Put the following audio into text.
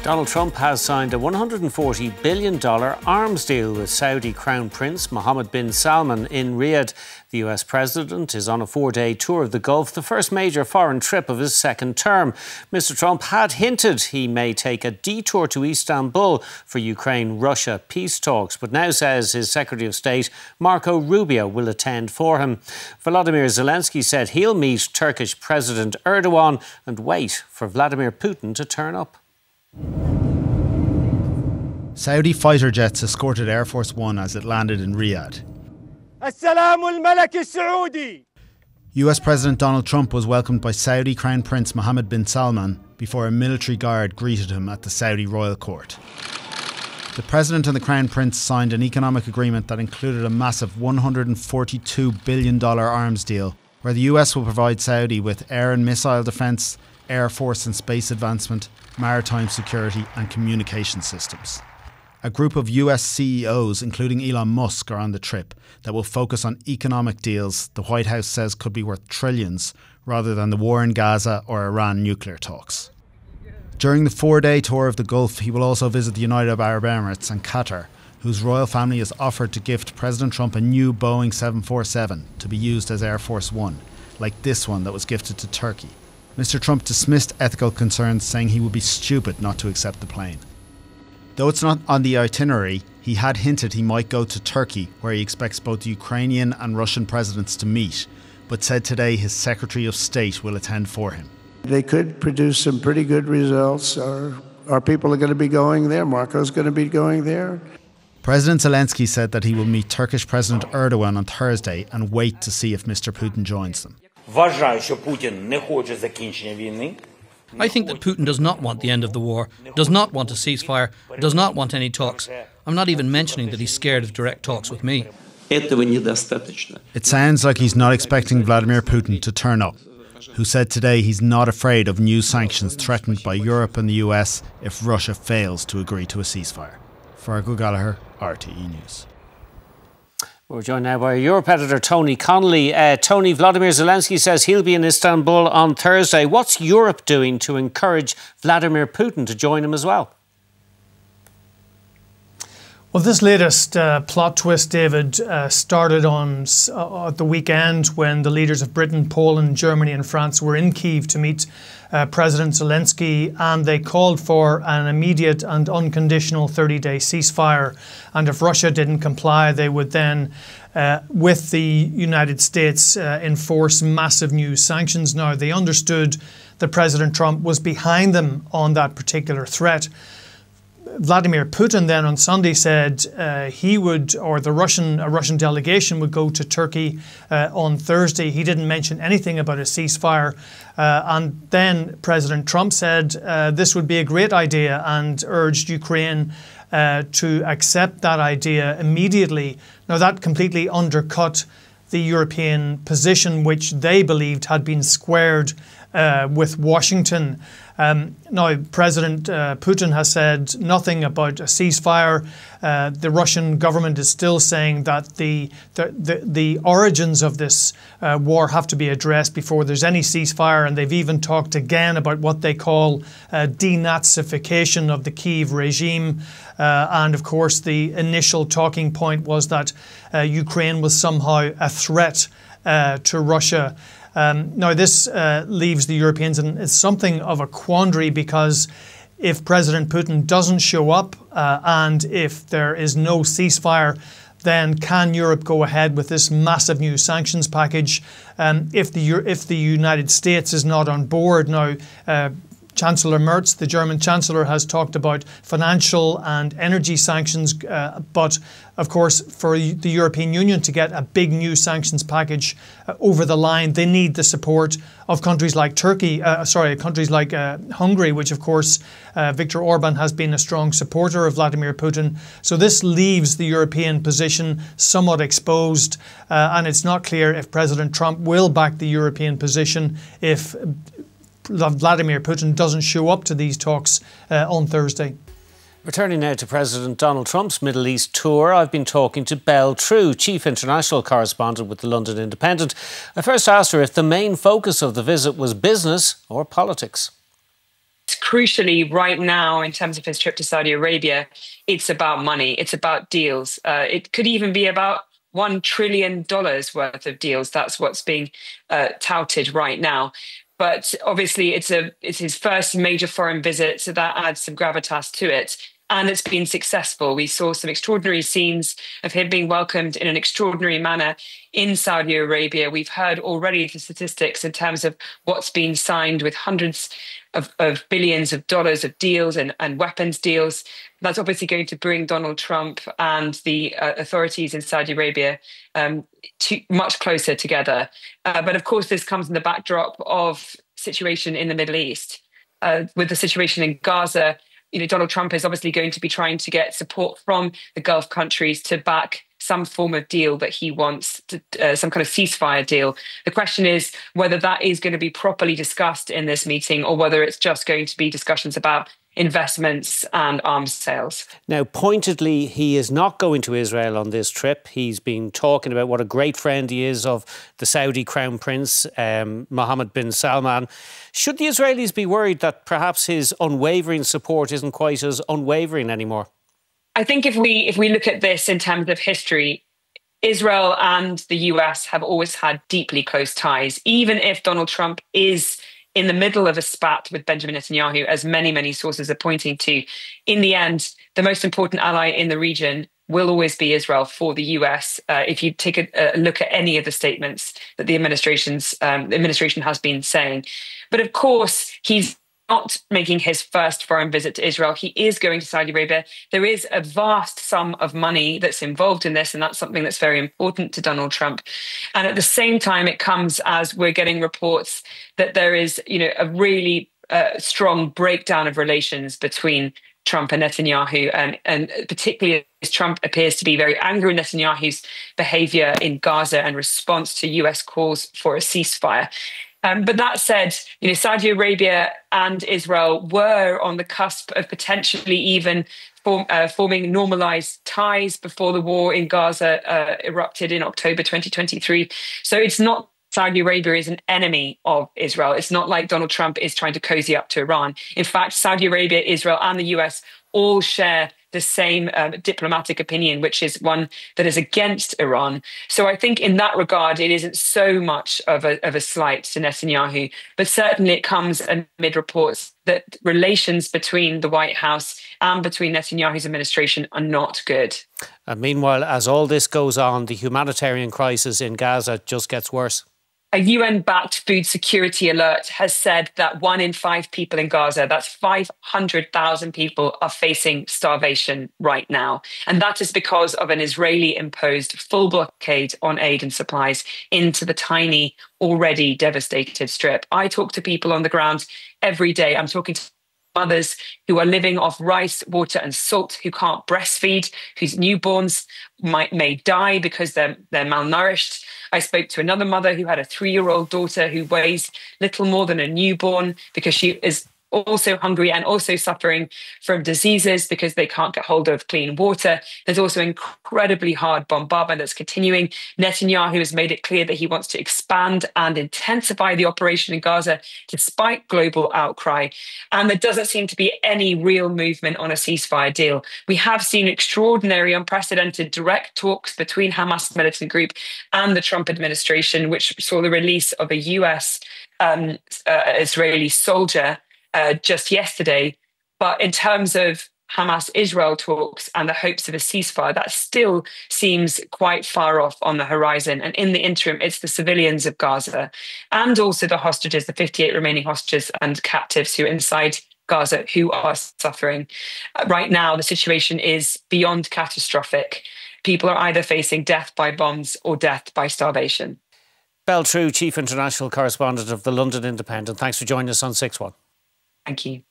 Donald Trump has signed a $140 billion arms deal with Saudi Crown Prince Mohammed bin Salman in Riyadh. The US President is on a 4-day tour of the Gulf, the first major foreign trip of his second term. Mr. Trump had hinted he may take a detour to Istanbul for Ukraine-Russia peace talks, but now says his Secretary of State, Marco Rubio, will attend for him. Volodymyr Zelensky said he'll meet Turkish President Erdogan and wait for Vladimir Putin to turn up. Saudi fighter jets escorted Air Force One as it landed in Riyadh. US President Donald Trump was welcomed by Saudi Crown Prince Mohammed bin Salman before a military guard greeted him at the Saudi royal court. The President and the Crown Prince signed an economic agreement that included a massive $142 billion arms deal, where the US will provide Saudi with air and missile defence, air force and space advancement, maritime security and communication systems. A group of US CEOs, including Elon Musk, are on the trip that will focus on economic deals the White House says could be worth trillions, rather than the war in Gaza or Iran nuclear talks. During the 4-day tour of the Gulf, he will also visit the United Arab Emirates and Qatar, whose royal family has offered to gift President Trump a new Boeing 747 to be used as Air Force One, like this one that was gifted to Turkey. Mr. Trump dismissed ethical concerns, saying he would be stupid not to accept the plane. Though it's not on the itinerary, he had hinted he might go to Turkey, where he expects both the Ukrainian and Russian presidents to meet, but said today his Secretary of State will attend for him. They could produce some pretty good results. Our people are going to be going there. Marco's going to be going there. President Zelensky said that he will meet Turkish President Erdogan on Thursday and wait to see if Mr. Putin joins them. I think that Putin does not want the end of the war, does not want a ceasefire, does not want any talks. I'm not even mentioning that he's scared of direct talks with me. It sounds like he's not expecting Vladimir Putin to turn up, who said today he's not afraid of new sanctions threatened by Europe and the US if Russia fails to agree to a ceasefire. Fergal Gallagher, RTE News. We're joined now by Europe editor Tony Connolly. Tony, Volodymyr Zelensky says he'll be in Istanbul on Thursday. What's Europe doing to encourage Vladimir Putin to join him as well? Well, this latest plot twist, David, started on at the weekend when the leaders of Britain, Poland, Germany and France were in Kyiv to meet President Zelensky, and they called for an immediate and unconditional 30-day ceasefire. And if Russia didn't comply, they would then, with the United States, enforce massive new sanctions. Now, they understood that President Trump was behind them on that particular threat. Vladimir Putin then on Sunday said he would, or a Russian delegation would go to Turkey on Thursday. He didn't mention anything about a ceasefire. And then President Trump said this would be a great idea and urged Ukraine to accept that idea immediately. Now, that completely undercut the European position, which they believed had been squared with Washington. Now, President Putin has said nothing about a ceasefire. The Russian government is still saying that the origins of this war have to be addressed before there's any ceasefire, and they've even talked again about what they call denazification of the Kyiv regime. And of course, the initial talking point was that Ukraine was somehow a threat to Russia. Now, this leaves the Europeans in something of a quandary, because if President Putin doesn't show up and if there is no ceasefire, then can Europe go ahead with this massive new sanctions package? If the United States is not on board now, Chancellor Merz, the German Chancellor, has talked about financial and energy sanctions, but of course for the European Union to get a big new sanctions package over the line, they need the support of countries like Hungary, which of course Viktor Orban has been a strong supporter of Vladimir Putin. So this leaves the European position somewhat exposed, and it's not clear if President Trump will back the European position if Vladimir Putin doesn't show up to these talks on Thursday. Returning now to President Donald Trump's Middle East tour, I've been talking to Belle True, Chief International Correspondent with the London Independent. I first asked her if the main focus of the visit was business or politics. crucially, right now, in terms of his trip to Saudi Arabia, it's about money. It's about deals. It could even be about $1 trillion worth of deals. That's what's being touted right now. But obviously, it's his first major foreign visit, so that adds some gravitas to it. And it's been successful. We saw some extraordinary scenes of him being welcomed in an extraordinary manner in Saudi Arabia. We've heard already the statistics in terms of what's been signed with hundreds of billions of dollars of deals and weapons deals. That's obviously going to bring Donald Trump and the authorities in Saudi Arabia much closer together. But of course, this comes in the backdrop of situation in the Middle East. With the situation in Gaza, Donald Trump is obviously going to be trying to get support from the Gulf countries to back some form of deal that he wants, some kind of ceasefire deal. The question is whether that is going to be properly discussed in this meeting or whether it's just going to be discussions about investments and arms sales. Now, pointedly, he is not going to Israel on this trip. He's been talking about what a great friend he is of the Saudi Crown Prince, Mohammed bin Salman. Should the Israelis be worried that perhaps his unwavering support isn't quite as unwavering anymore? I think if we look at this in terms of history, Israel and the US have always had deeply close ties, even if Donald Trump is in the middle of a spat with Benjamin Netanyahu, as many sources are pointing to. In the end, the most important ally in the region will always be Israel for the US. If you take a look at any of the statements that the administration has been saying. But of course, he's not making his first foreign visit to Israel. He is going to Saudi Arabia. There is a vast sum of money that's involved in this, and that's something that's very important to Donald Trump. And at the same time, it comes as we're getting reports that there is, a really strong breakdown of relations between Trump and Netanyahu, and particularly as Trump appears to be very angry with Netanyahu's behavior in Gaza and response to US calls for a ceasefire. But that said, Saudi Arabia and Israel were on the cusp of potentially even forming normalized ties before the war in Gaza erupted in October 2023. So it's not Saudi Arabia is an enemy of Israel. It's not like Donald Trump is trying to cozy up to Iran. In fact, Saudi Arabia, Israel, and the US all share the same diplomatic opinion, which is one that is against Iran. So I think in that regard, it isn't so much of a slight to Netanyahu, but certainly it comes amid reports that relations between the White House and between Netanyahu's administration are not good. And meanwhile, as all this goes on, the humanitarian crisis in Gaza just gets worse. A UN-backed food security alert has said that 1 in 5 people in Gaza, that's 500,000 people, are facing starvation right now. And that is because of an Israeli-imposed full blockade on aid and supplies into the tiny, already devastated strip. I talk to people on the ground every day. I'm talking to mothers who are living off rice, water and salt, who can't breastfeed, whose newborns may die because they're malnourished. I spoke to another mother who had a 3-year-old daughter who weighs little more than a newborn because she is also hungry and also suffering from diseases because they can't get hold of clean water. There's also incredibly hard bombardment that's continuing. Netanyahu has made it clear that he wants to expand and intensify the operation in Gaza despite global outcry. And there doesn't seem to be any real movement on a ceasefire deal. We have seen extraordinary, unprecedented direct talks between Hamas militant group and the Trump administration, which saw the release of a US Israeli soldier just yesterday. But in terms of Hamas-Israel talks and the hopes of a ceasefire, that still seems quite far off on the horizon. And in the interim, it's the civilians of Gaza and also the hostages, the 58 remaining hostages and captives who are inside Gaza who are suffering. Right now, the situation is beyond catastrophic. People are either facing death by bombs or death by starvation. Belle True, Chief International Correspondent of the London Independent. Thanks for joining us on 6-1. Thank you.